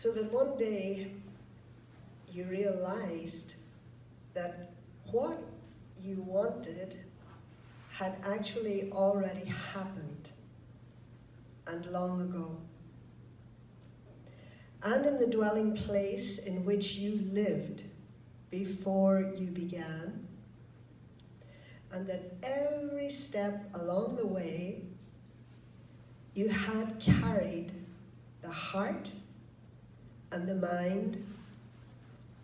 So that one day you realized that what you wanted had actually already happened, and long ago. And in the dwelling place in which you lived before you began, and that every step along the way you had carried the heart and the mind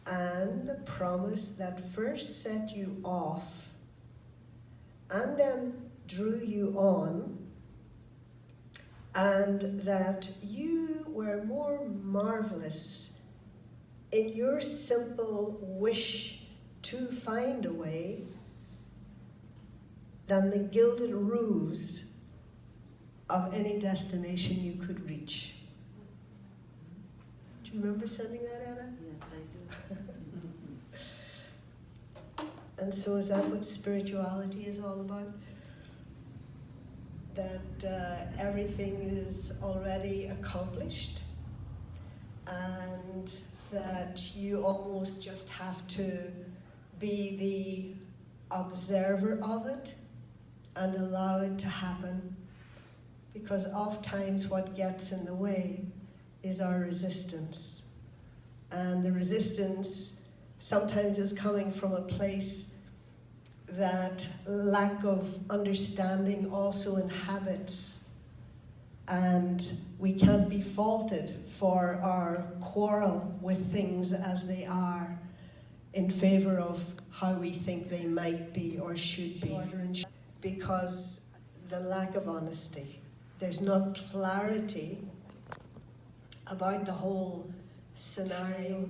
and the promise that first set you off and then drew you on, and that you were more marvelous in your simple wish to find a way than the gilded roofs of any destination you could reach. Do you remember sending that, Anna? Yes, I do. And so is that what spirituality is all about? That everything is already accomplished, and that you almost just have to be the observer of it and allow it to happen, because oftentimes what gets in the way is our resistance. And the resistance sometimes is coming from a place that lack of understanding also inhabits, and we can't be faulted for our quarrel with things as they are in favor of how we think they might be or should be, because the lack of honesty. There's not clarity about the whole scenario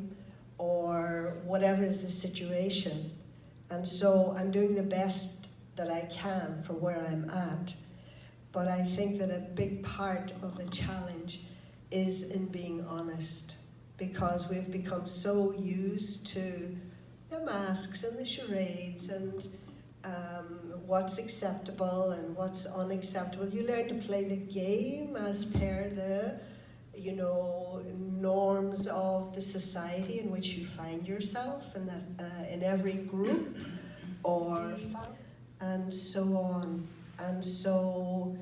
or whatever is the situation. And so I'm doing the best that I can from where I'm at. But I think that a big part of the challenge is in being honest, because we've become so used to the masks and the charades and what's acceptable and what's unacceptable. You learn to play the game as per the, norms of the society in which you find yourself, and that in every group, and so on. And so,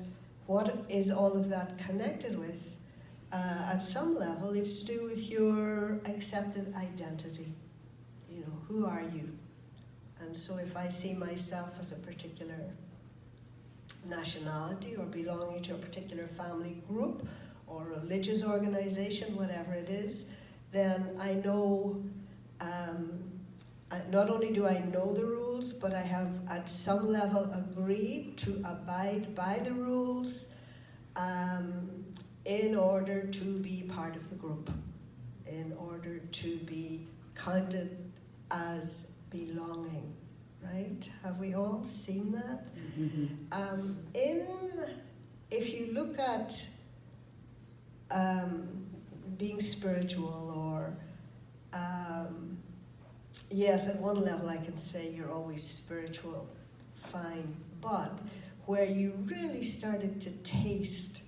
what is all of that connected with? At some level, it's to do with your accepted identity. Who are you? And so if I see myself as a particular nationality or belonging to a particular family group or religious organization, whatever it is, then I know, not only do I know the rules, but I have at some level agreed to abide by the rules in order to be part of the group, in order to be counted as belonging, right? Have we all seen that? Mm-hmm. If you look at being spiritual, or yes, at one level I can say you're always spiritual, fine, but where you really started to taste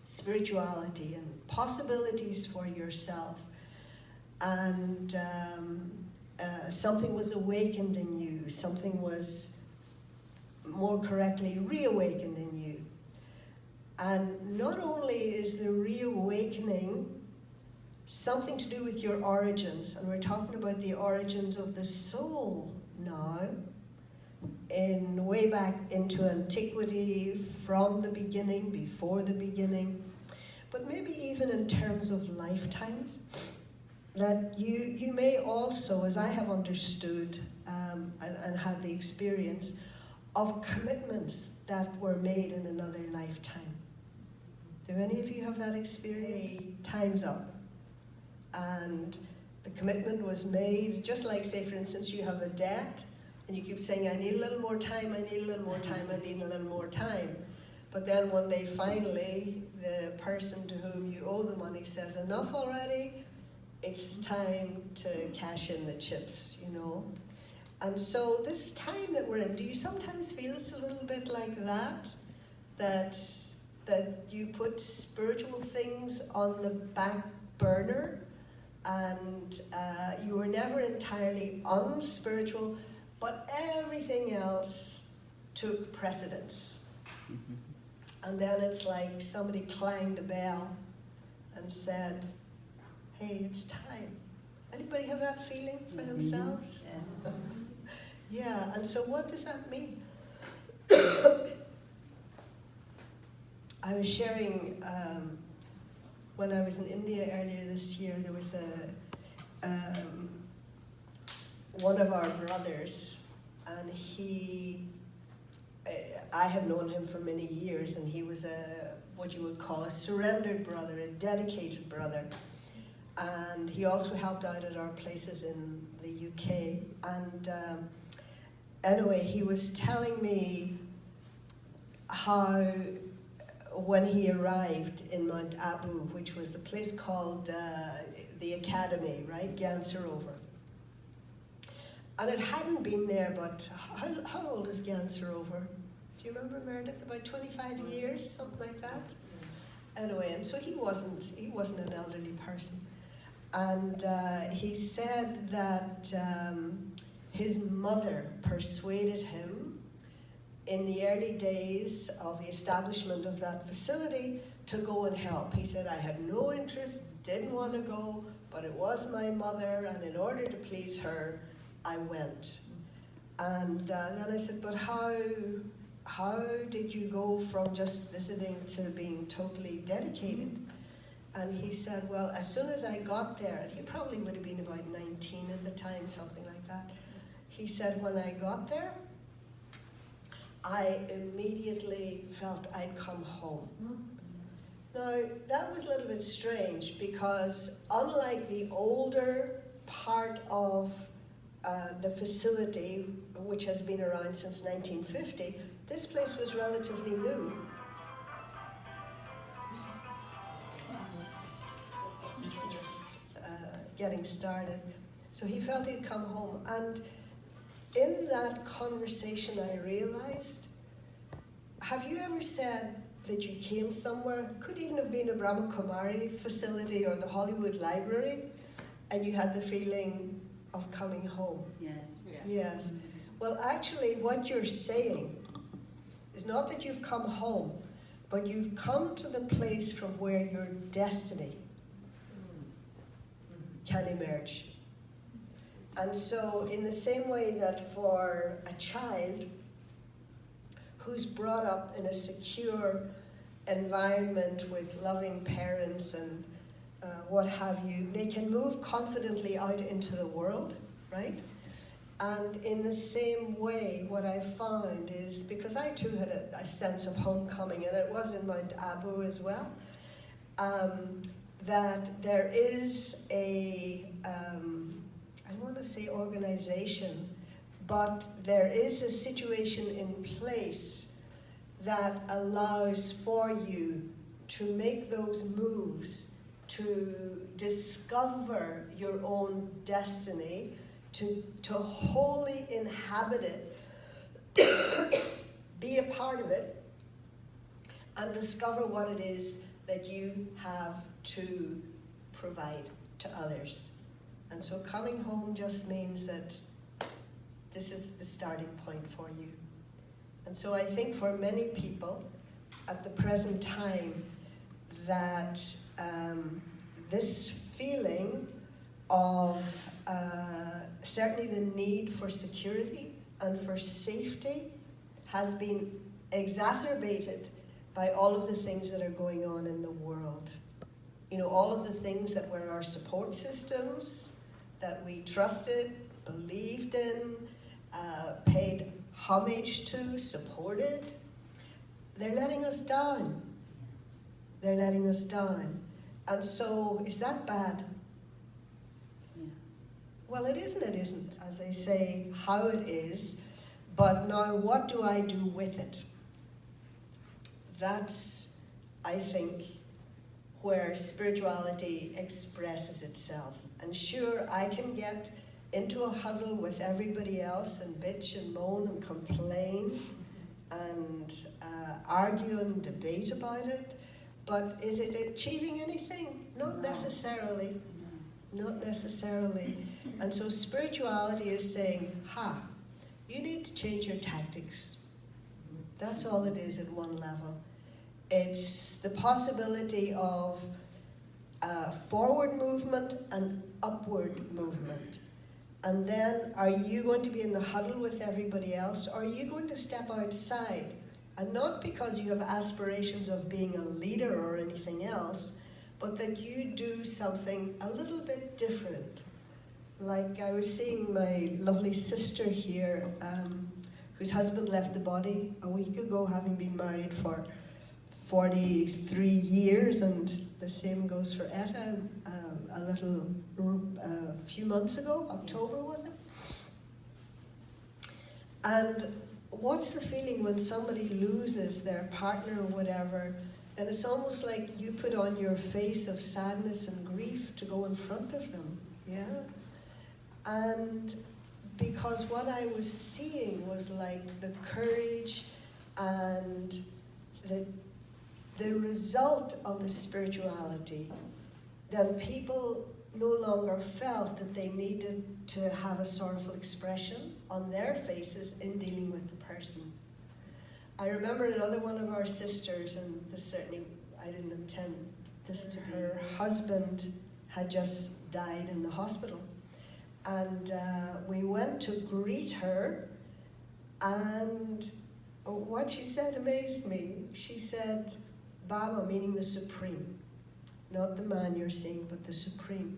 spirituality and possibilities for yourself, and something was awakened in you, something was more correctly reawakened in you. And not only is the reawakening something to do with your origins, and we're talking about the origins of the soul now, in way back into antiquity, from the beginning, before the beginning, but maybe even in terms of lifetimes, that you may also, as I have understood and had the experience, of commitments that were made in another lifetime. Do any of you have that experience? Time's up. And the commitment was made, just like, say, for instance, you have a debt, and you keep saying, I need a little more time, I need a little more time, I need a little more time. But then one day, finally, the person to whom you owe the money says, enough already, it's time to cash in the chips, And so this time that we're in, do you sometimes feel it's a little bit like that? That that you put spiritual things on the back burner, and you were never entirely unspiritual, but everything else took precedence. And then it's like somebody clanged a bell and said, hey, it's time. Anybody have that feeling for themselves? Yeah, and so what does that mean? I was sharing, when I was in India earlier this year, there was one of our brothers, and I have known him for many years, and he was what you would call a surrendered brother, a dedicated brother. And he also helped out at our places in the UK. And anyway, he was telling me how when he arrived in Mount Abu, which was a place called the Academy, right, Gansarovar. And it hadn't been there, but how old is Gansarovar? Do you remember, Meredith? About 25 years, something like that? Anyway, and so he wasn't an elderly person. And he said that his mother persuaded him in the early days of the establishment of that facility to go and help. He said, I had no interest, didn't want to go, but it was my mother, and in order to please her, I went. And then I said, but how did you go from just visiting to being totally dedicated? And he said, well, as soon as I got there, he probably would have been about 19 at the time, something like that. He said, when I got there, I immediately felt I'd come home. Now, that was a little bit strange because unlike the older part of the facility, which has been around since 1950, this place was relatively new. Just getting started. So he felt he'd come home. And in that conversation, I realized, have you ever said that you came somewhere, could even have been a Brahma Kumaris facility or the Hollywood Library, and you had the feeling of coming home? Yes. Yes. Well, actually, what you're saying is not that you've come home, but you've come to the place from where your destiny can emerge. And so, in the same way that for a child who's brought up in a secure environment with loving parents and what have you, they can move confidently out into the world, right? And in the same way, what I found is, because I too had a sense of homecoming, and it was in Mount Abu as well, that there is a, I want to say organization, but there is a situation in place that allows for you to make those moves, to discover your own destiny, to wholly inhabit it, be a part of it, and discover what it is that you have to provide to others. And so coming home just means that this is the starting point for you. And so I think for many people at the present time that this feeling of certainly the need for security and for safety has been exacerbated by all of the things that are going on in the world. You know, all of the things that were our support systems, that we trusted, believed in, paid homage to, supported, they're letting us down. They're letting us down. And so, is that bad? Yeah. Well, it isn't, as they say, how it is, but now what do I do with it? That's, I think, where spirituality expresses itself. And sure, I can get into a huddle with everybody else and bitch and moan and complain and argue and debate about it, but is it achieving anything? Not necessarily. Not necessarily. And so spirituality is saying, you need to change your tactics. That's all it is at one level. It's the possibility of forward movement and upward movement. And then, are you going to be in the huddle with everybody else, or are you going to step outside? And not because you have aspirations of being a leader or anything else, but that you do something a little bit different. Like I was seeing my lovely sister here, whose husband left the body a week ago, having been married for 43 years, and the same goes for Etta, a few months ago, October was it? And what's the feeling when somebody loses their partner or whatever, and it's almost like you put on your face of sadness and grief to go in front of them, yeah? And because what I was seeing was like the courage and the result of the spirituality, then people no longer felt that they needed to have a sorrowful expression on their faces in dealing with the person. I remember another one of our sisters, and this certainly, I didn't intend this to her husband had just died in the hospital. And we went to greet her, and what she said amazed me. She said, Baba, meaning the Supreme, not the man you're seeing, but the Supreme.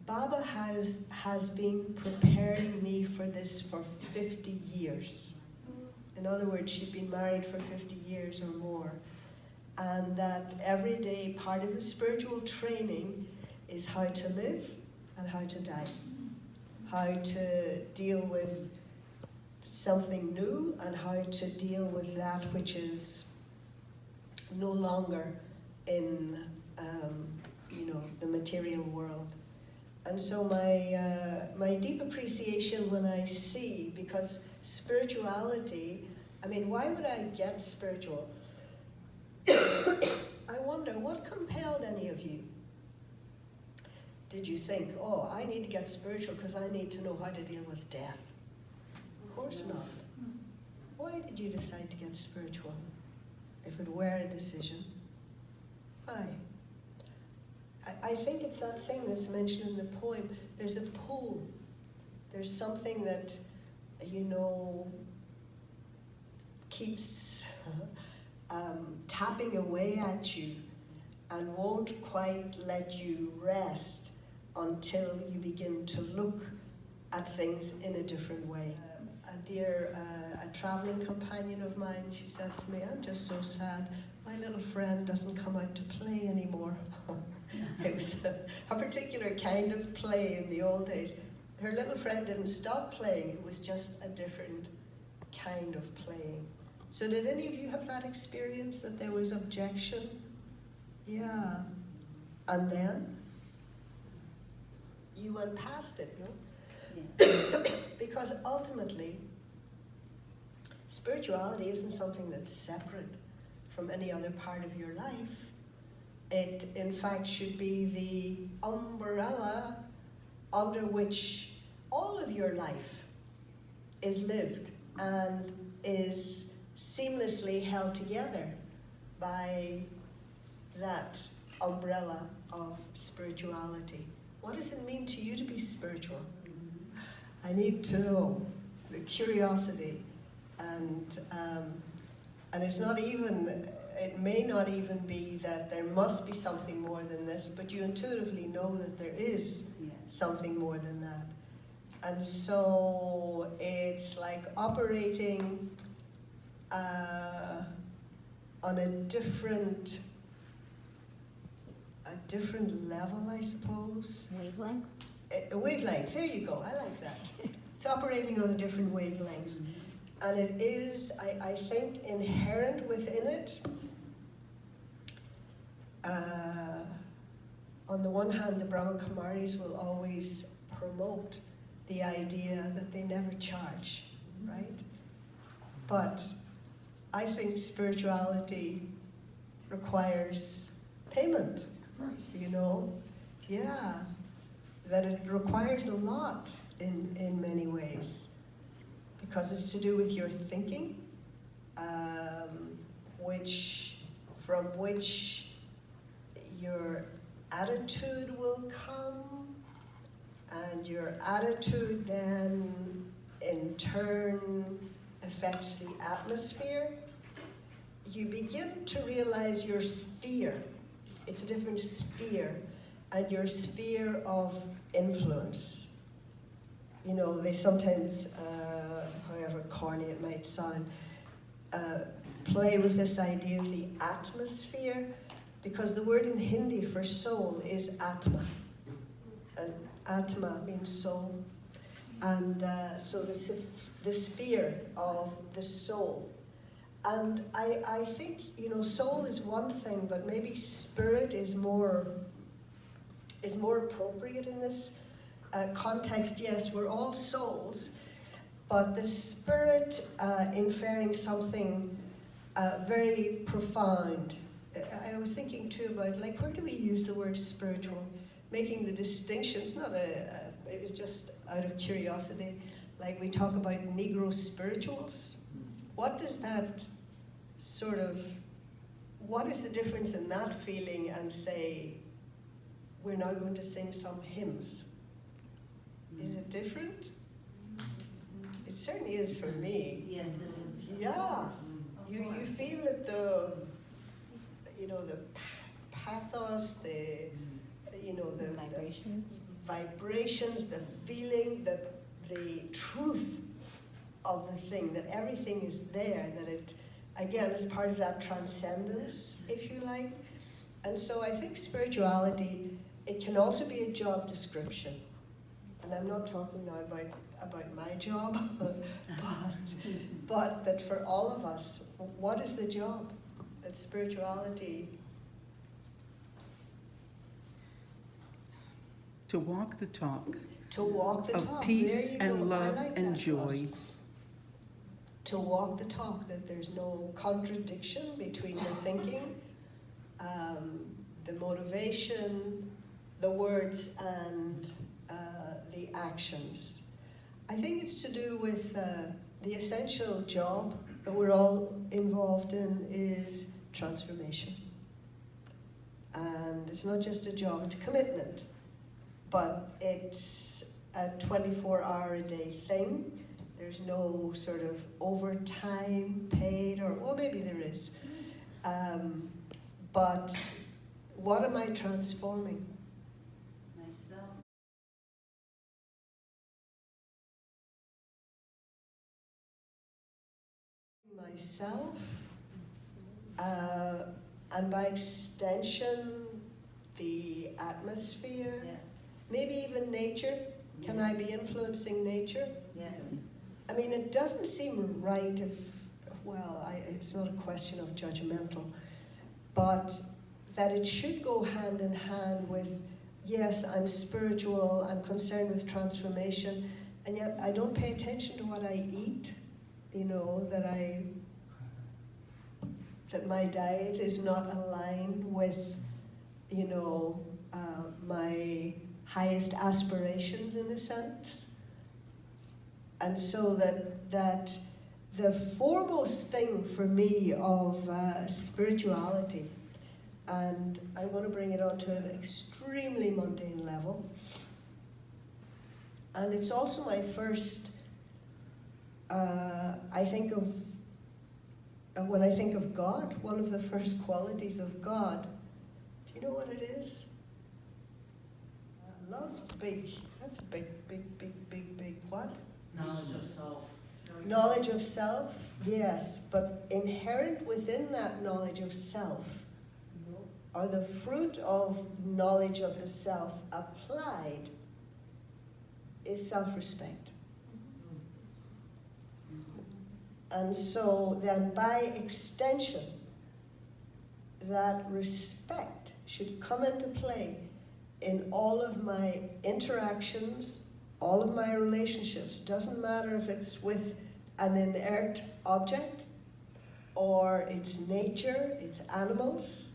Baba has been preparing me for this for 50 years. In other words, she'd been married for 50 years or more. And that every day part of the spiritual training is how to live and how to die. How to deal with something new and how to deal with that which is no longer in the material world. And so my deep appreciation when I see, because spirituality, I mean, why would I get spiritual? I wonder, what compelled any of you? Did you think, I need to get spiritual because I need to know how to deal with death? Of course not. Why did you decide to get spiritual? If it were a decision, why? I think it's that thing that's mentioned in the poem. There's a pull. There's something that, keeps tapping away at you and won't quite let you rest until you begin to look at things in a different way. A traveling companion of mine, she said to me, I'm just so sad. My little friend doesn't come out to play anymore. It was a particular kind of play in the old days. Her little friend didn't stop playing, it was just a different kind of playing. So did any of you have that experience, that there was objection? Yeah. And then? You went past it, no? Yeah. Because ultimately, spirituality isn't something that's separate from any other part of your life. It, in fact, should be the umbrella under which all of your life is lived and is seamlessly held together by that umbrella of spirituality. What does it mean to you to be spiritual? I need to know. The curiosity, and it's not even, it may not even be that there must be something more than this, but you intuitively know that there is something more than that. And so it's like operating on a different level, I suppose. Wavelength? A wavelength, there you go, I like that. It's operating on a different wavelength. And it is, I think, inherent within it. On the one hand, the Brahma Kumaris will always promote the idea that they never charge, right? But I think spirituality requires payment, you know? Yeah, that it requires a lot in many ways, because it's to do with your thinking, from which your attitude will come, and your attitude then in turn affects the atmosphere. You begin to realize your sphere. It's a different sphere, and your sphere of influence. You know, they sometimes, however corny it might sound, play with this idea of the atmosphere, because the word in Hindi for soul is Atma. And Atma means soul. And so the sphere of the soul. And I think, you know, soul is one thing, but maybe spirit is more appropriate in this context. Yes, we're all souls, but the spirit inferring something very profound. I was thinking too about, like, where do we use the word spiritual? Making the distinction, it's not it was just out of curiosity. Like, we talk about Negro spirituals. What does that sort of, what is the difference in that feeling and say, we're now going to sing some hymns? Is it different? It certainly is for me. Yes, it is. Yeah. You feel that the pathos, the vibrations, the feeling, the truth of the thing, that everything is there, that it, again, is part of that transcendence, if you like. And so I think spirituality, it can also be a job description. And I'm not talking now about my job, but that for all of us, what is the job? That spirituality... To walk the talk. To walk the of talk. Peace and go. love like and that, joy. Ross. To walk the talk, that there's no contradiction between the thinking, the motivation, the words, and the actions. I think it's to do with the essential job that we're all involved in is transformation. And it's not just a job, it's a commitment. But it's a 24-hour-a-day thing. There's no sort of overtime paid, or, well, maybe there is. But what am I transforming? Myself. Myself, and by extension, the atmosphere. Yes. Maybe even nature. Can I be influencing nature? Yes. I mean, it doesn't seem right if, well, it's not a question of judgmental, but that it should go hand in hand with, yes, I'm spiritual, I'm concerned with transformation, and yet I don't pay attention to what I eat, you know, that my diet is not aligned with, you know, my highest aspirations in a sense. And so that the foremost thing for me of spirituality, and I'm going to bring it on to an extremely mundane level, and it's also my first, I think of, when I think of God, one of the first qualities of God, do you know what it is? Love's big. That's a big what? Knowledge of self. Knowledge of self, yes, but inherent within that knowledge of self, or the fruit of knowledge of the self applied, is self-respect. And so then by extension, that respect should come into play in all of my interactions, all of my relationships. Doesn't matter if it's with an inert object or it's nature, it's animals,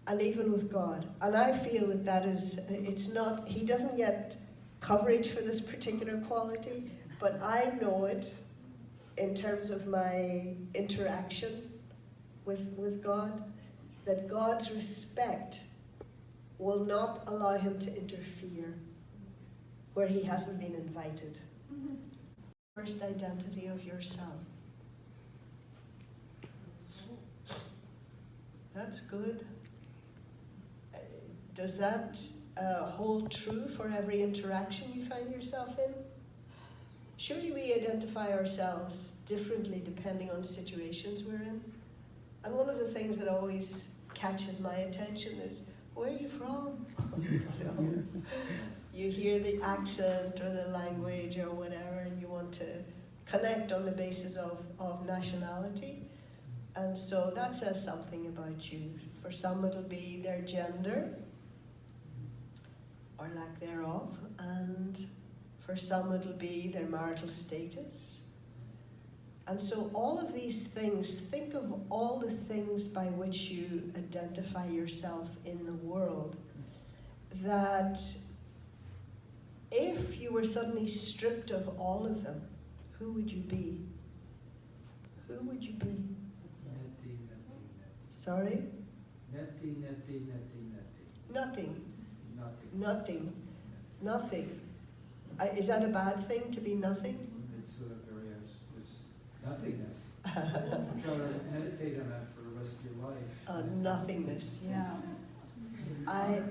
and even with God. And I feel that it's not, he doesn't get coverage for this particular quality, but I know it in terms of my interaction with God, that God's respect will not allow him to interfere where he hasn't been invited. First identity of yourself. That's good. Does that hold true for every interaction you find yourself in? Surely we identify ourselves differently depending on situations we're in. And one of the things that always catches my attention is, where are you from? You hear the accent or the language or whatever, and you want to connect on the basis of nationality. And so that says something about you. For some it'll be their gender, or lack thereof, and for some it'll be their marital status. And so all of these things, think of all the things by which you identify yourself in the world, that if you were suddenly stripped of all of them, who would you be? Who would you be? Sorry? Nothing. Nothing. Is that a bad thing, to be nothing? It's nothingness. Try to meditate on that for the rest of your life. Nothingness, yeah. I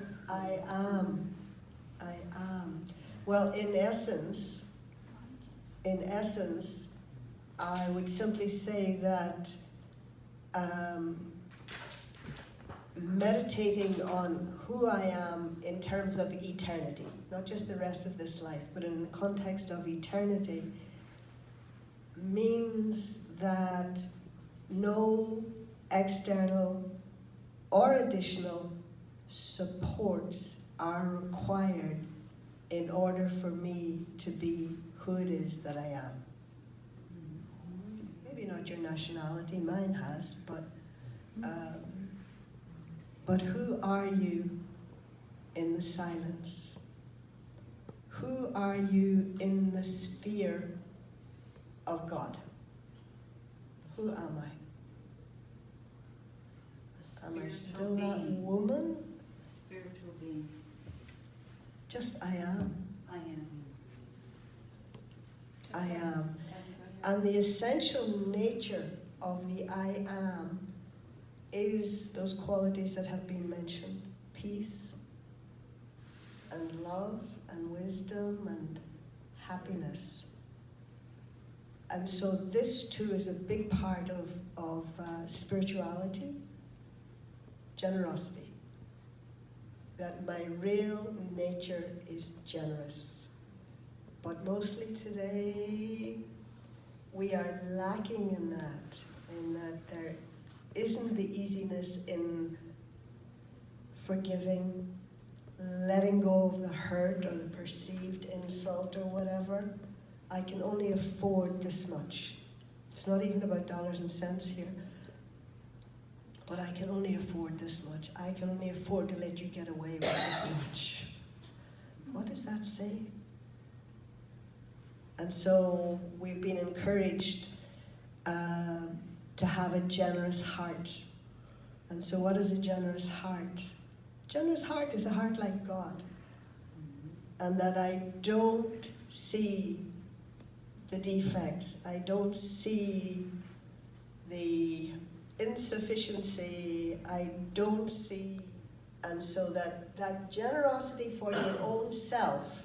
am. Well, in essence, I would simply say that meditating on who I am in terms of eternity, not just the rest of this life, but in the context of eternity, means that no external or additional supports are required in order for me to be who it is that I am. Maybe not your nationality, mine has, but who are you in the silence? Who are you in the sphere of God? Who am I? Am I still that woman? Spiritual being. Just I am. I am. I am. And the essential nature of the I am is those qualities that have been mentioned: peace and love and wisdom and happiness. And so this too is a big part of spirituality, generosity. That my real nature is generous. But mostly today, we are lacking in that there isn't the easiness in forgiving, letting go of the hurt or the perceived insult or whatever. I can only afford this much. It's not even about dollars and cents here. But I can only afford this much. I can only afford to let you get away with this much. What does that say? And so we've been encouraged to have a generous heart. And so what is a generous heart? Generous heart is a heart like God. And that I don't see the defects. I don't see the insufficiency. I don't see. And so that generosity for your own self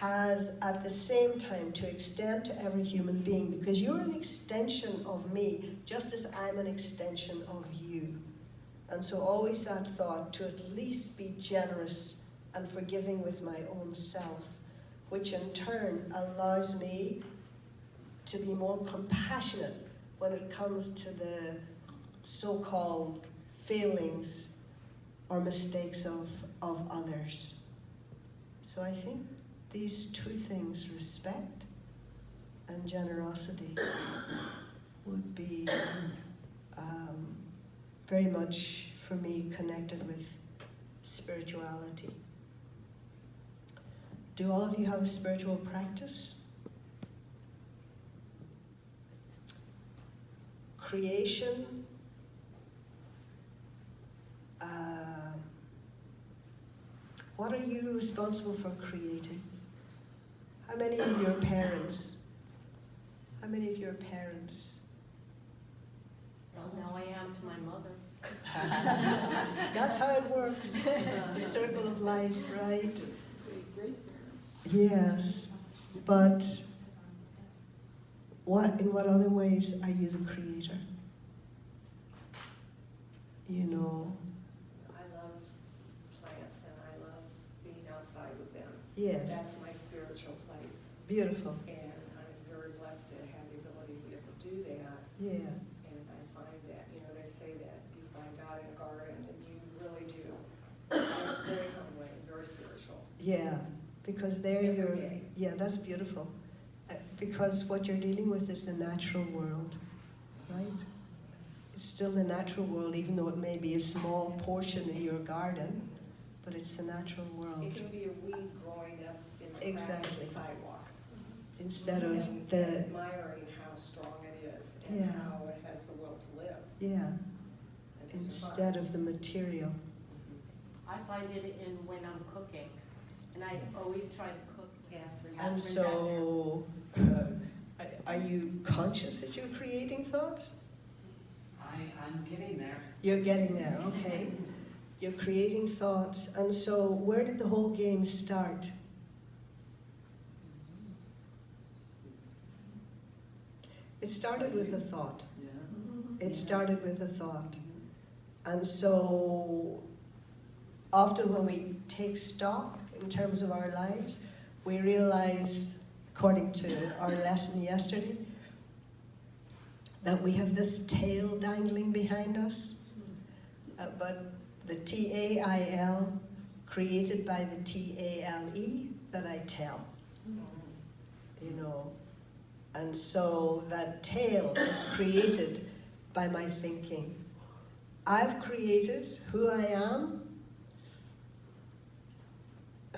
has at the same time to extend to every human being, because you're an extension of me, just as I'm an extension of you. And so always that thought to at least be generous and forgiving with my own self, which in turn allows me to be more compassionate when it comes to the so-called failings or mistakes of others. So I think these two things, respect and generosity, would be very much, for me, connected with spirituality. Do all of you have a spiritual practice? Creation, what are you responsible for creating? How many of your parents? How many of your parents? Well, now I am to my mother. That's how it works. The circle of life, right? Great-grandparents. Yes. But in what other ways are you the creator? You know, I love plants and I love being outside with them. yes, That's my spiritual place. beautiful. And I'm very blessed to have the ability to be able to do that. Yeah, And I find that, they say that you find God in a garden, and you really do. I'm very humbling, very spiritual. yeah, because there Every you're, day. yeah, that's beautiful. Because what you're dealing with is the natural world, right? It's still the natural world, even though it may be a small portion of your garden, but it's the natural world. It can be a weed growing up in the crack of Exactly. the sidewalk. Instead of And the, admiring how strong it is and Yeah. how it has the will to live yeah, and to survive. instead of the material. I find it in when I'm cooking, and I always try to cook after. And so, are you conscious that you're creating thoughts? I'm getting there. You're getting there, okay. You're creating thoughts. And so, where did the whole game start? It started with a thought. Yeah. It started with a thought. And so, often when we take stock in terms of our lives, we realize, according to our lesson yesterday, that we have this tail dangling behind us, but the T-A-I-L created by the T-A-L-E that I tell, you know. And so that tail is created by my thinking. I've created who I am.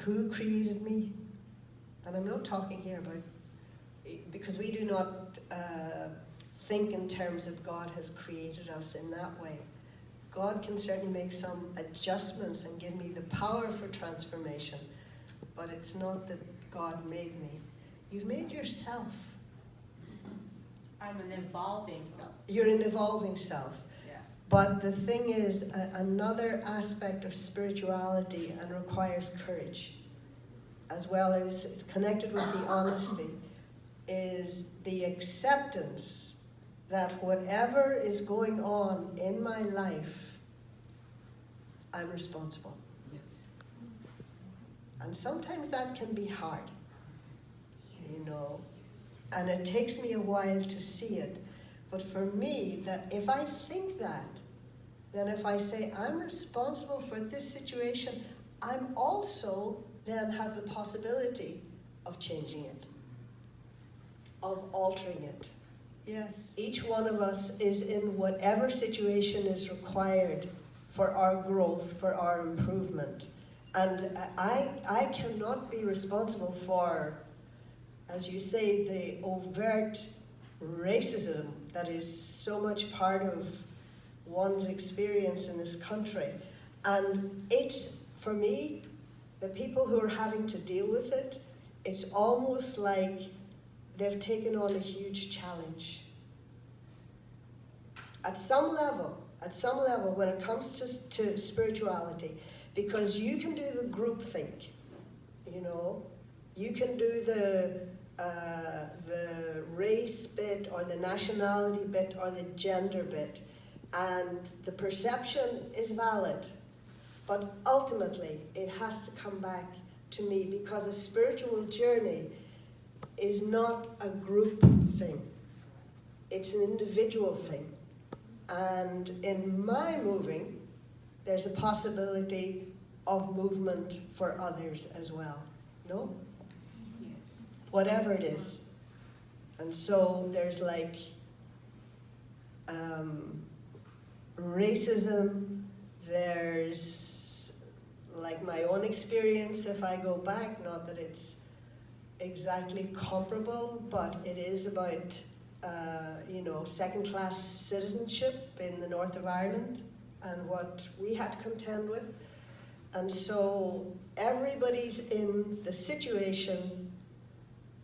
Who created me? And I'm not talking here about, because we do not think in terms that God has created us in that way. God can certainly make some adjustments and give me the power for transformation, but it's not that God made me. You've made yourself. I'm an evolving self. You're an evolving self. Yes. But the thing is, another aspect of spirituality and requires courage, as well as it's connected with the honesty, is the acceptance that whatever is going on in my life, I'm responsible. Yes. And sometimes that can be hard, you know, and it takes me a while to see it. But for me, that if I think that, then if I say I'm responsible for this situation, I'm also then have the possibility of changing it, of altering it. Yes. Each one of us is in whatever situation is required for our growth, for our improvement. And I cannot be responsible for, as you say, the overt racism that is so much part of one's experience in this country. And it's, for me, the people who are having to deal with it, it's almost like they've taken on a huge challenge. At some level, when it comes to spirituality, because you can do the group think, you know, you can do the race bit or the nationality bit or the gender bit, and the perception is valid, but ultimately it has to come back to me, because a spiritual journey is not a group thing, it's an individual thing. And in my moving, there's a possibility of movement for others as well, no? Yes. Whatever it is. And so there's like racism, there's like my own experience if I go back, not that it's exactly comparable, but it is about second-class citizenship in the north of Ireland and what we had to contend with. And so everybody's in the situation.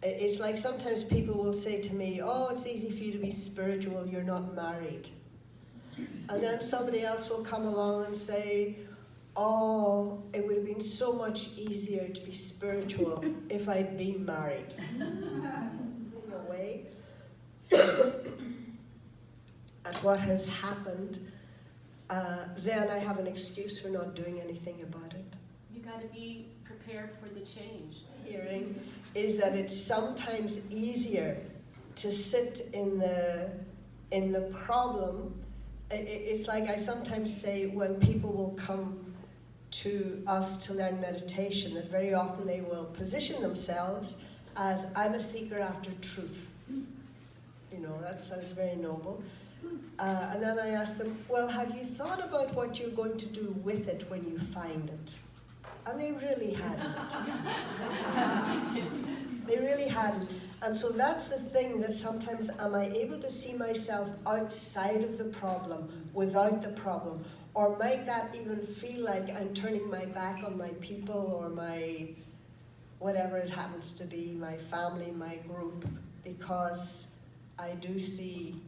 It's like sometimes people will say to me, oh, it's easy for you to be spiritual, you're not married. And then somebody else will come along and say, oh, it would have been so much easier to be spiritual if I'd been married. In a way, at what has happened, then I have an excuse for not doing anything about it. You got to be prepared for the change. Hearing is that it's sometimes easier to sit in the problem. It's like I sometimes say when people will come to us to learn meditation, that very often they will position themselves as, I'm a seeker after truth. That sounds very noble. And then I ask them, well, have you thought about what you're going to do with it when you find it? And they really hadn't. They really hadn't. And so that's the thing, that sometimes am I able to see myself outside of the problem, without the problem? Or might that even feel like I'm turning my back on my people or my, whatever it happens to be, my family, my group, because I do see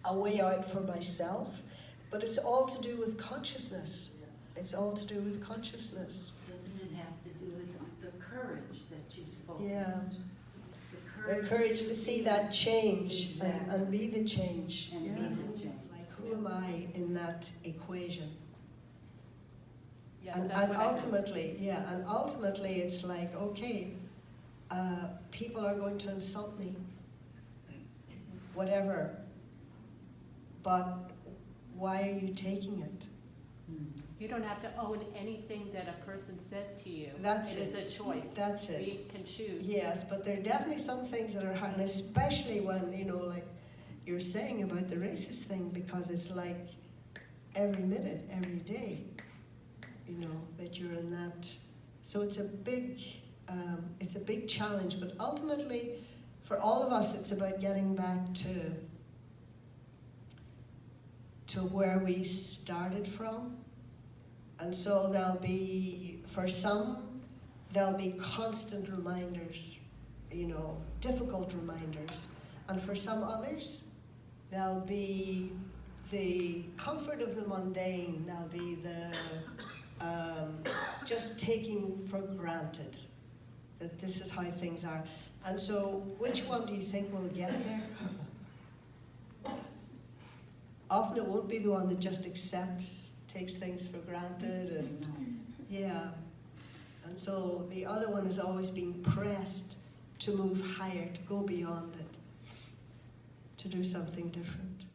a way out for myself. But it's all to do with consciousness. It's all to do with consciousness. Doesn't it have to do with the courage that you spoke? Yeah. The The courage to see that change Exactly. and be the change. And be the change. It's like, who am I in that equation? Yes, And that's what I do. ultimately it's like, okay, people are going to insult me, whatever, but why are you taking it? You don't have to own anything that a person says to you. That's It is a choice. That's it. We can choose. Yes, but there are definitely some things that are hard, and especially when, like you're saying about the racist thing, because it's like every minute, every day, that you're in that. So it's a big challenge, but ultimately, for all of us, it's about getting back to where we started from. And so for some, there'll be constant reminders, difficult reminders. And for some others, there'll be the comfort of the mundane, there'll be the just taking for granted that this is how things are. And so, which one do you think will get there? Often it won't be the one that just accepts, takes things for granted, and and so the other one is always being pressed to move higher, to go beyond it, to do something different.